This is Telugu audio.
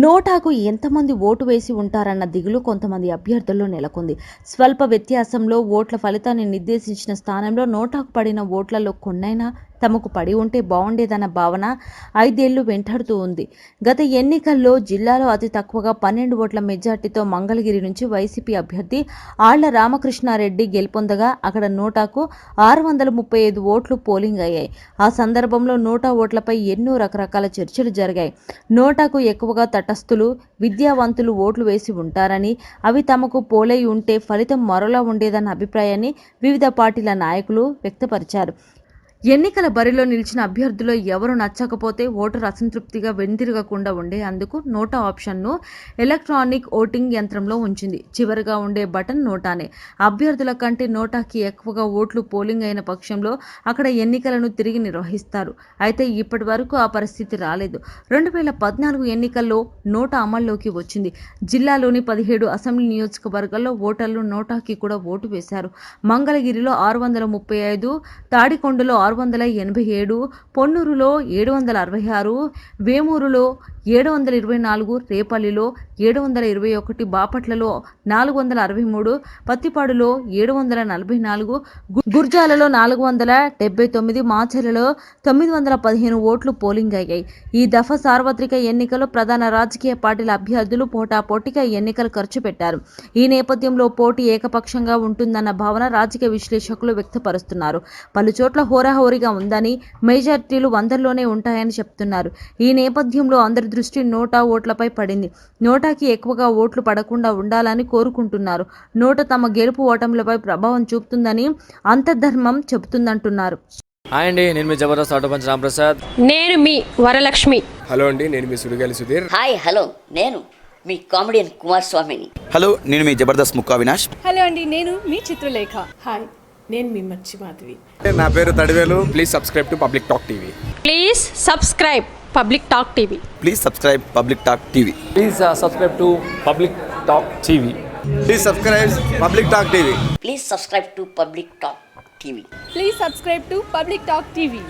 నోటాకు ఎంతమంది ఓటు వేసి ఉంటారన్న దిగులు కొంతమంది అభ్యర్థుల్లో నెలకొంది. స్వల్ప వ్యత్యాసంలో ఓట్ల ఫలితాన్ని నిర్దేశించిన స్థానంలో నోటాకు పడిన ఓట్లలో కొన్నైనా తమకు పడి ఉంటే బావుండేదన్న భావన 5 ఏళ్లు వెంటాడుతూ ఉంది. గత ఎన్నికల్లో జిల్లాలో అతి తక్కువగా 12 ఓట్ల మెజార్టీతో మంగళగిరి నుంచి వైసీపీ అభ్యర్థి ఆళ్ల రామకృష్ణారెడ్డి గెలుపొందగా అక్కడ నోటాకు 635 ఓట్లు పోలింగ్ అయ్యాయి. ఆ సందర్భంలో నోటా ఓట్లపై ఎన్నో రకరకాల చర్చలు జరిగాయి. నోటాకు ఎక్కువగా తటస్థులు, విద్యావంతులు ఓట్లు వేసి ఉంటారని, అవి తమకు పోలై ఉంటే ఫలితం మరోలా ఉండేదన్న అభిప్రాయాన్ని వివిధ పార్టీల నాయకులు వ్యక్తపరిచారు. ఎన్నికల బరిలో నిలిచిన అభ్యర్థులు ఎవరు నచ్చకపోతే ఓటరు అసంతృప్తిగా వెనుదిరగకుండా ఉండే అందుకు నోటా ఆప్షన్ను ఎలక్ట్రానిక్ ఓటింగ్ యంత్రంలో ఉంచింది. చివరిగా ఉండే బటన్ నోటానే. అభ్యర్థుల కంటే నోటాకి ఎక్కువగా ఓట్లు పోలింగ్ అయిన పక్షంలో అక్కడ ఎన్నికలను తిరిగి నిర్వహిస్తారు. అయితే ఇప్పటి వరకు ఆ పరిస్థితి రాలేదు. 2014 ఎన్నికల్లో నోటా అమల్లోకి వచ్చింది. జిల్లాలోని 17 అసెంబ్లీ నియోజకవర్గాల్లో ఓటర్లు నోటాకి కూడా ఓటు వేశారు. మంగళగిరిలో 635, తాడికొండలో 687, పొన్నూరులో 766, వేమూరులో 724, రేపల్లిలో 721, బాపట్లలో 463, పత్తిపాడులో 744, గుర్జాలలో 479, మాచర్లలో 915 ఓట్లు పోలింగ్ అయ్యాయి. ఈ దఫా సార్వత్రిక ఎన్నికల్లో ప్రధాన రాజకీయ పార్టీల అభ్యర్థులు పోటాపోటీగా ఎన్నికలు ఖర్చు పెట్టారు. ఈ నేపథ్యంలో పోటీ ఏకపక్షంగా ఉంటుందన్న భావన రాజకీయ విశ్లేషకులు వ్యక్తపరుస్తున్నారు. పలుచోట్ల హోరాహోరీగా ఉందని, మెజార్టీలు 100లోనే ఉంటాయని చెప్తున్నారు. ఈ నేపథ్యంలో అందరి దృష్టి నోటా ఓట్లపై పడింది. నోటాకి ఎక్కువగా ఓట్లు పడకుండా ఉండాలని కోరుకుంటున్నారు. నోటా తమ గెలుపు ఓటములపై ప్రభావం చూపుతుందని అంతర్ధర్మం చెబుతుందంటున్నారు. హాయ్ అండి, నేను మీ జబర్దస్త్ ఆటో పంచ్ రాంప్రసాద్. నేను మీ వరలక్ష్మి. హలో అండి, నేను మీ సుడిగాలి సుధీర్. హాయ్ హలో, నేను మీ కామెడియన్ కుమార్ స్వామిని. హలో, నేను మీ జబర్దస్త్ ముక్కా వినాష్. హలో అండి, నేను మీ చిత్రలేఖ. హాయ్, నేను మీ మచ్చి మాధవి. నా పేరు Thadivelu. Please subscribe to public talk TV. Please subscribe public talk TV. Please subscribe public talk TV. Please subscribe to public talk TV. Please subscribe public talk TV. Please subscribe to public talk TV. Please subscribe to public talk TV.